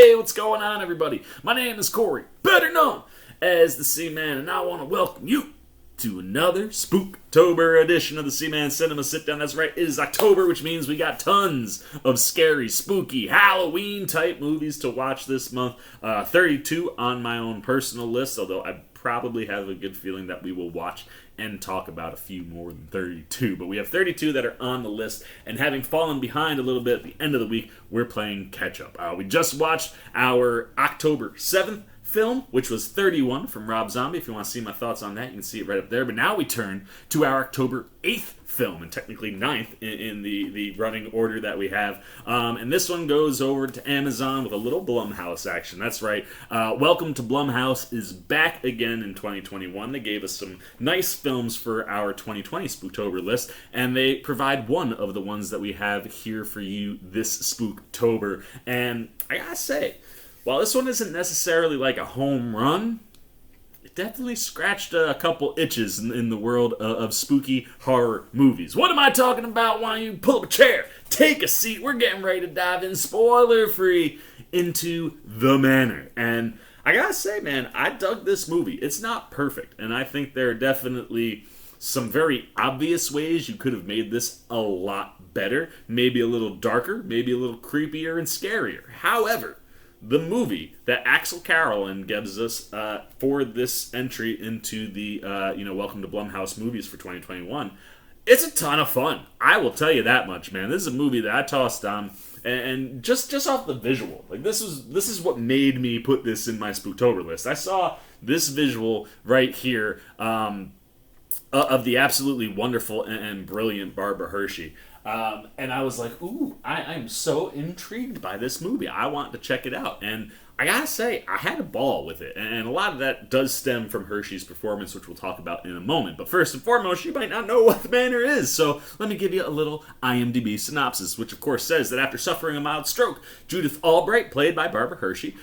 Hey, what's going on, everybody? My name is Corey, better known as the Seaman, and I want to welcome you to another Spooktober edition of the Seaman Cinema Sit Down. That's right, it is October, which means we got tons of scary, spooky, Halloween-type movies to watch this month. 32 on my own personal list, although I probably have a good feeling that we will watch and talk about a few more than 32. But we have 32 that are on the list, and having fallen behind a little bit at the end of the week, we're playing catch-up. We just watched our October 7th film, which was 31 from Rob Zombie. If you want to see my thoughts on that, you can see it right up there. But now we turn to our October 8th film, and technically 9th in the running order that we have. And this one goes over to Amazon with a little Blumhouse action. That's right. Welcome to Blumhouse is back again in 2021. They gave us some nice films for our 2020 Spooktober list, and they provide one of the ones that we have here for you this Spooktober. And I gotta say, while this one isn't necessarily like a home run, it definitely scratched a couple itches in the world of spooky horror movies. What am I talking about? Why don't you pull up a chair, take a seat, we're getting ready to dive in, spoiler-free, into The Manor. And I gotta say, man, I dug this movie. It's not perfect, and I think there are definitely some very obvious ways you could have made this a lot better, maybe a little darker, maybe a little creepier and scarier. However, the movie that Axel Carolyn gives us for this entry into the Welcome to Blumhouse movies for 2021, it's a ton of fun. I will tell you that much, man. This is a movie that I tossed on, and just off the visual, like this is what made me put this in my Spooktober list. I saw this visual right here of the absolutely wonderful and brilliant Barbara Hershey. And I was like, ooh, I'm so intrigued by this movie. I want to check it out. And I gotta say, I had a ball with it. And a lot of that does stem from Hershey's performance, which we'll talk about in a moment. But first and foremost, you might not know what The Manor is. So let me give you a little IMDb synopsis, which of course says that after suffering a mild stroke, Judith Albright, played by Barbara Hershey,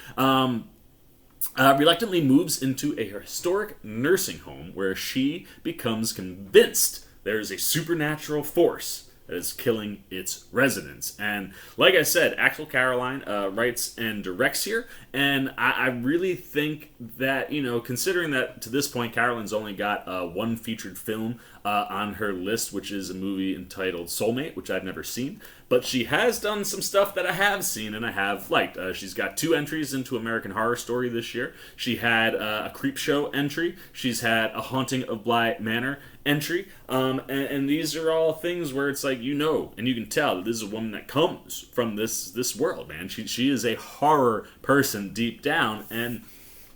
reluctantly moves into a historic nursing home where she becomes convinced there is a supernatural force that is killing its residents. And like I said, Axel Caroline writes and directs here, and I really think that, considering that to this point Caroline's only got one featured film on her list, which is a movie entitled Soulmate, which I've never seen, but she has done some stuff that I have seen and I have liked. She's got 2 entries into American Horror Story this year. She had a Creepshow entry. She's had a Haunting of Bly Manor entry. And these are all things where it's like, and you can tell that this is a woman that comes from this world, man. She is a horror person deep down, and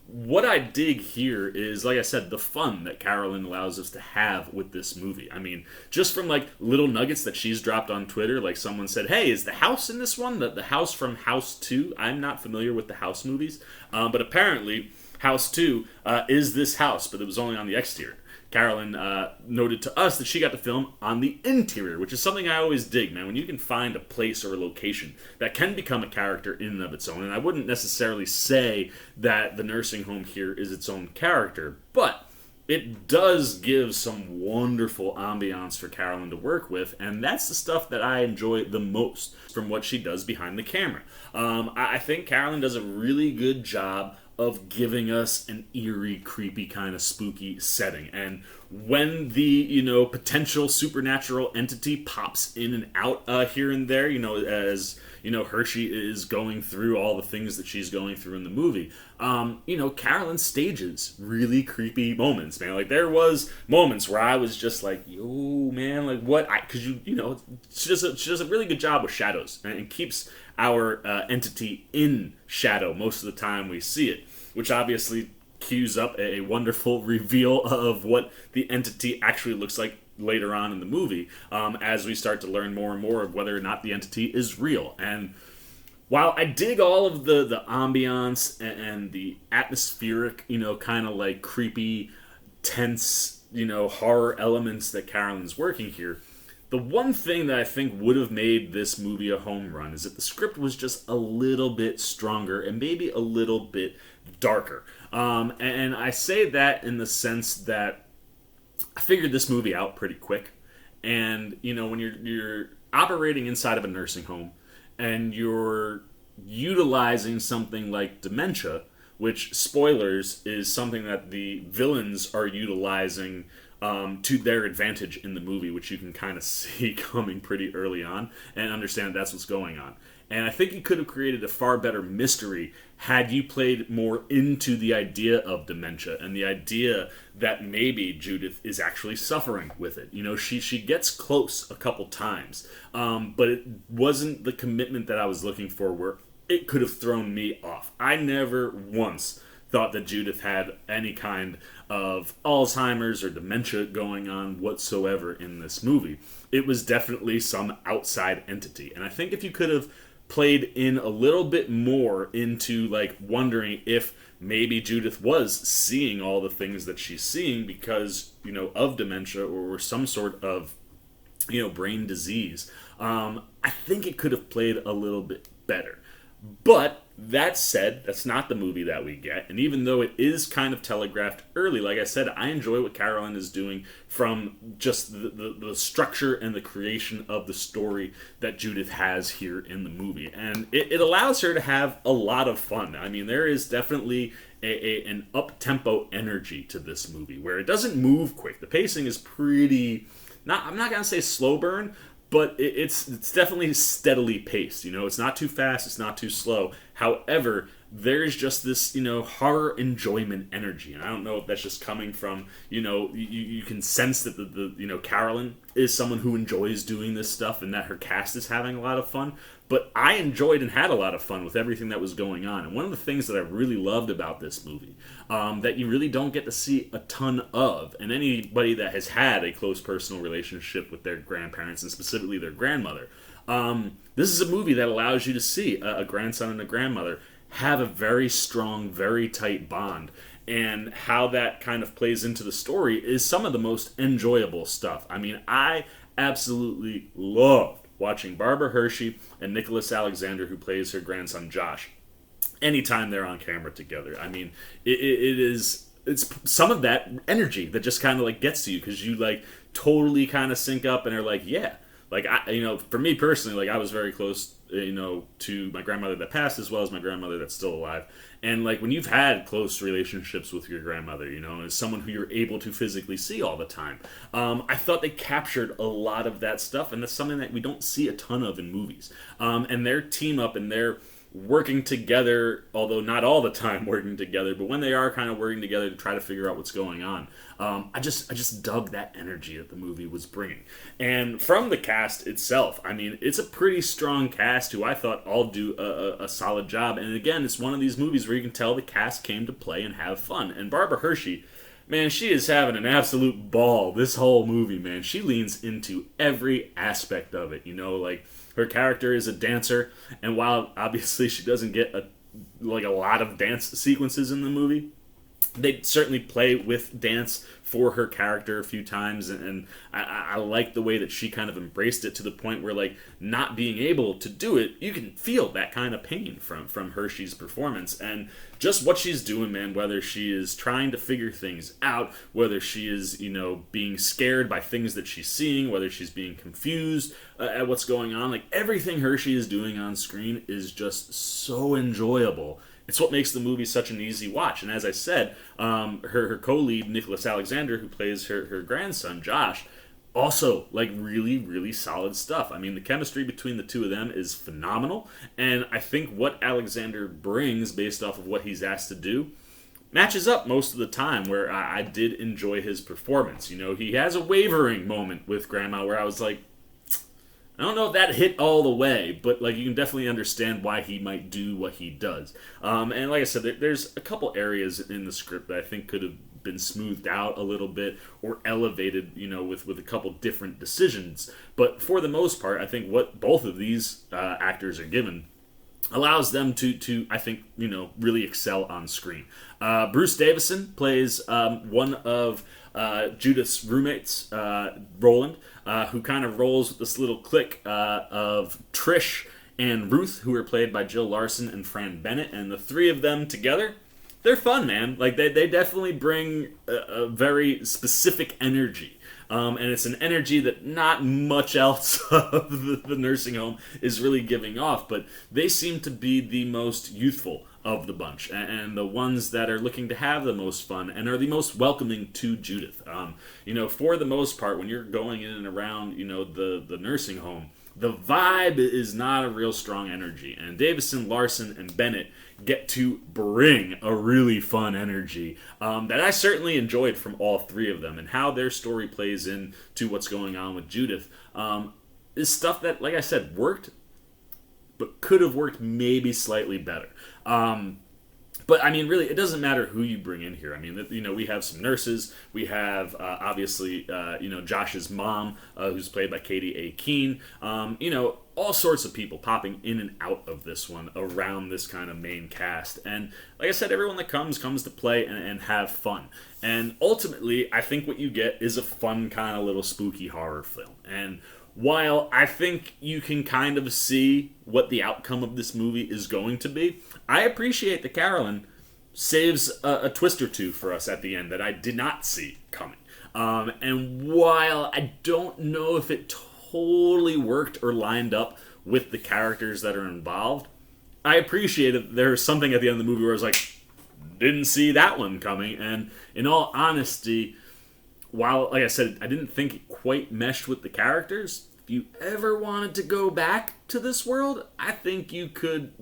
what I dig here is, like I said, the fun that Carolyn allows us to have with this movie. I mean, just from like little nuggets that she's dropped on Twitter, like someone said, hey, is the house in this one? The house from House 2? I'm not familiar with the House movies, but apparently House 2 is this house, but it was only on the exterior. Carolyn noted to us that she got to film on the interior, which is something I always dig, man. When you can find a place or a location that can become a character in and of its own. And I wouldn't necessarily say that the nursing home here is its own character, but it does give some wonderful ambiance for Carolyn to work with, and that's the stuff that I enjoy the most from what she does behind the camera. I think Carolyn does a really good job of giving us an eerie, creepy, kind of spooky setting. And when the, potential supernatural entity pops in and out here and there, as, Hershey is going through all the things that she's going through in the movie, Carolyn stages really creepy moments, man. Like, there was moments where I was just like, yo, man, like, what? Because, she does a really good job with shadows and keeps our entity in shadow most of the time we see it, which obviously cues up a wonderful reveal of what the entity actually looks like later on in the movie, as we start to learn more and more of whether or not the entity is real. And while I dig all of the ambiance and the atmospheric, kind of like creepy, tense, horror elements that Carolyn's working here, the one thing that I think would have made this movie a home run is that the script was just a little bit stronger and maybe a little bit darker. And I say that in the sense that I figured this movie out pretty quick. And, when you're operating inside of a nursing home and you're utilizing something like dementia, which, spoilers, is something that the villains are utilizing to their advantage in the movie, which you can kind of see coming pretty early on and understand that's what's going on. And I think you could have created a far better mystery had you played more into the idea of dementia and the idea that maybe Judith is actually suffering with it. You know, she gets close a couple times, but it wasn't the commitment that I was looking for where it could have thrown me off. I never once thought that Judith had any kind of Alzheimer's or dementia going on whatsoever in this movie. It was definitely some outside entity. And I think if you could have played in a little bit more into like wondering if maybe Judith was seeing all the things that she's seeing because, you know, of dementia or some sort of, you know, brain disease, I think it could have played a little bit better. But that said, that's not the movie that we get. And even though it is kind of telegraphed early, like I said, I enjoy what Carolyn is doing from just the structure and the creation of the story that Judith has here in the movie. And it allows her to have a lot of fun. I mean, there is definitely an up-tempo energy to this movie where it doesn't move quick. The pacing is pretty... I'm not going to say slow burn, but it's definitely steadily paced. You know, it's not too fast, it's not too slow. However, there's just this, you know, horror enjoyment energy. And I don't know if that's just coming from, you know, you can sense that the you know, Carolyn is someone who enjoys doing this stuff and that her cast is having a lot of fun. But I enjoyed and had a lot of fun with everything that was going on. And one of the things that I really loved about this movie, that you really don't get to see a ton of, and anybody that has had a close personal relationship with their grandparents, and specifically their grandmother, this is a movie that allows you to see a grandson and a grandmother have a very strong, very tight bond. And how that kind of plays into the story is some of the most enjoyable stuff. I mean, I absolutely loved watching Barbara Hershey and Nicholas Alexander, who plays her grandson Josh, anytime they're on camera together. I mean, it's some of that energy that just kind of like gets to you because you like totally kind of sync up and are like, yeah. Like, you know, for me personally, like, I was very close, you know, to my grandmother that passed as well as my grandmother that's still alive. And, like, when you've had close relationships with your grandmother, you know, as someone who you're able to physically see all the time, I thought they captured a lot of that stuff, and that's something that we don't see a ton of in movies. And their team up and their working together, although not all the time working together, but when they are kind of working together to try to figure out what's going on, I just dug that energy that the movie was bringing. And from the cast itself, I mean, it's a pretty strong cast who I thought all do a solid job. And again, it's one of these movies where you can tell the cast came to play and have fun. And Barbara Hershey, man, she is having an absolute ball this whole movie, man. She leans into every aspect of it, you know, like her character is a dancer, and while obviously she doesn't get a lot of dance sequences in the movie, they certainly play with dance for her character a few times, and I like the way that she kind of embraced it to the point where, like, not being able to do it, you can feel that kind of pain from Hershey's performance, and just what she's doing, man, whether she is trying to figure things out, whether she is, you know, being scared by things that she's seeing, whether she's being confused at what's going on, like, everything Hershey is doing on screen is just so enjoyable. It's what makes the movie such an easy watch. And as I said, her co-lead, Nicholas Alexander, who plays her grandson, Josh, also, like, really, really solid stuff. I mean, the chemistry between the two of them is phenomenal. And I think what Alexander brings, based off of what he's asked to do, matches up most of the time, where I did enjoy his performance. You know, he has a wavering moment with Grandma where I was like, I don't know if that hit all the way, but like you can definitely understand why he might do what he does. And like I said, there's a couple areas in the script that I think could have been smoothed out a little bit or elevated, you know, with a couple different decisions. But for the most part, I think what both of these actors are given allows them to I think, you know, really excel on screen. Bruce Davison plays one of Judith's roommates, Roland, who kind of rolls with this little clique of Trish and Ruth, who are played by Jill Larson and Fran Bennett, and the three of them together, they're fun, man. Like, they definitely bring a very specific energy And it's an energy that not much else of the nursing home is really giving off, but they seem to be the most youthful of the bunch, and the ones that are looking to have the most fun and are the most welcoming to Judith. For the most part, when you're going in and around, the nursing home, the vibe is not a real strong energy, and Davison, Larson, and Bennett get to bring a really fun energy that I certainly enjoyed from all three of them, and how their story plays into what's going on with Judith is stuff that, like I said, worked, but could have worked maybe slightly better. But I mean, really, it doesn't matter who you bring in here. I mean, we have some nurses. We have obviously, Josh's mom, who's played by Katie A. Keene. All sorts of people popping in and out of this one around this kind of main cast. And like I said, everyone that comes to play and have fun. And ultimately, I think what you get is a fun kind of little spooky horror film. And while I think you can kind of see what the outcome of this movie is going to be, I appreciate that Carolyn saves a twist or two for us at the end that I did not see coming. And while I don't know if it totally worked or lined up with the characters that are involved, I appreciate it. There's something at the end of the movie where I was like, didn't see that one coming. And in all honesty, while, like I said, I didn't think it quite meshed with the characters, if you ever wanted to go back to this world, I think you could,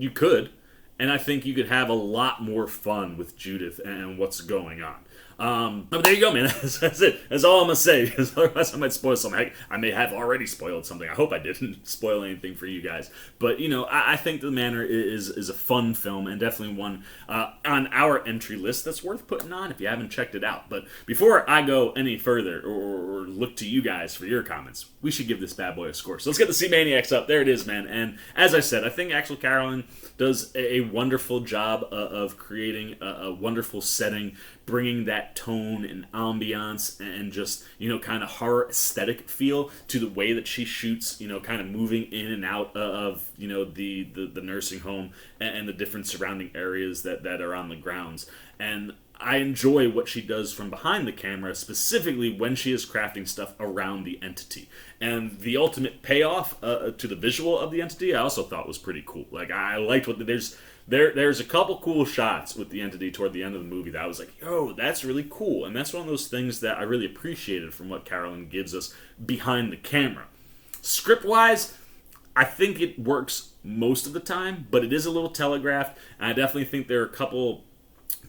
and I think you could have a lot more fun with Judith and what's going on. But there you go, man. That's it. That's all I'm going to say, because otherwise I might spoil something. I may have already spoiled something. I hope I didn't spoil anything for you guys. But, I think The Manor is a fun film, and definitely one on our entry list that's worth putting on if you haven't checked it out. But before I go any further or look to you guys for your comments, we should give this bad boy a score. So let's get the C-Maniacs up. There it is, man. And as I said, I think Axel Carolyn does a wonderful job of creating a wonderful setting, bringing that tone and ambiance and just, kind of horror aesthetic feel to the way that she shoots, kind of moving in and out of, the nursing home and the different surrounding areas that are on the grounds. And I enjoy what she does from behind the camera, specifically when she is crafting stuff around the entity. And the ultimate payoff to the visual of the entity, I also thought was pretty cool. Like, I liked what there's a couple cool shots with the entity toward the end of the movie that I was like, yo, that's really cool. And that's one of those things that I really appreciated from what Carolyn gives us behind the camera. Script-wise, I think it works most of the time, but it is a little telegraphed, and I definitely think there are a couple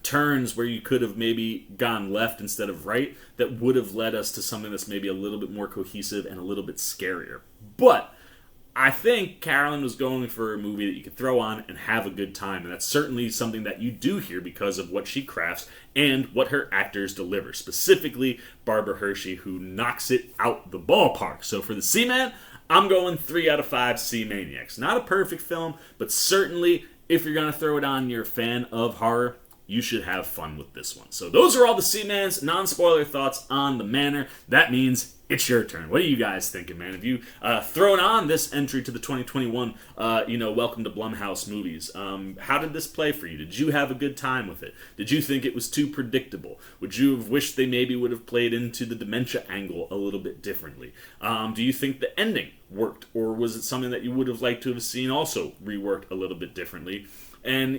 turns where you could have maybe gone left instead of right that would have led us to something that's maybe a little bit more cohesive and a little bit scarier. But I think Carolyn was going for a movie that you could throw on and have a good time, and that's certainly something that you do here because of what she crafts and what her actors deliver, specifically Barbara Hershey, who knocks it out the ballpark. So for the C-Man, I'm going 3 out of 5 C-Maniacs. Not a perfect film, but certainly if you're going to throw it on and you're a fan of horror, you should have fun with this one. So those are all the C-Man's non-spoiler thoughts on The Manor. That means it's your turn. What are you guys thinking, man? Have you thrown on this entry to the 2021, Welcome to Blumhouse movies? How did this play for you? Did you have a good time with it? Did you think it was too predictable? Would you have wished they maybe would have played into the dementia angle a little bit differently? Do you think the ending worked? Or was it something that you would have liked to have seen also reworked a little bit differently? And,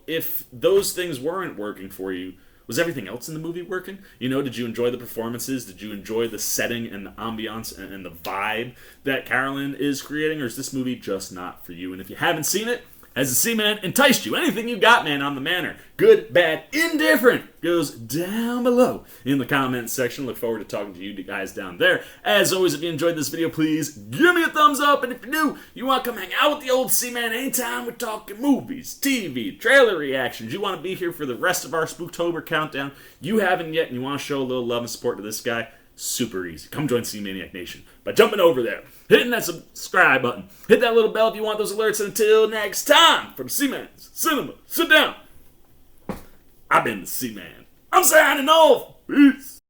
if those things weren't working for you, was everything else in the movie working? Did you enjoy the performances? Did you enjoy the setting and the ambiance and the vibe that Carolyn is creating? Or is this movie just not for you? And if you haven't seen it, has the C-Man enticed you? Anything you got, man, on The Manor, good, bad, indifferent, goes down below in the comments section. Look forward to talking to you guys down there. As always, if you enjoyed this video, please give me a thumbs up. And if you do, you want to come hang out with the old C-Man anytime we're talking movies, TV, trailer reactions, you want to be here for the rest of our Spooktober countdown, you haven't yet, and you want to show a little love and support to this guy, super easy. Come join C-Maniac Nation by jumping over there, hitting that subscribe button, hit that little bell if you want those alerts. Until next time, from C-Man's Cinema, sit down. I've been the C-Man. I'm signing off. Peace.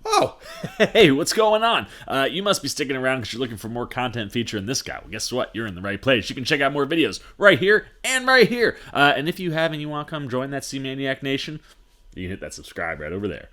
Oh, hey, what's going on? You must be sticking around because you're looking for more content featuring this guy. Well, guess what? You're in the right place. You can check out more videos right here and right here. And if you have and you want to come join that C-Maniac Nation, you can hit that subscribe right over there.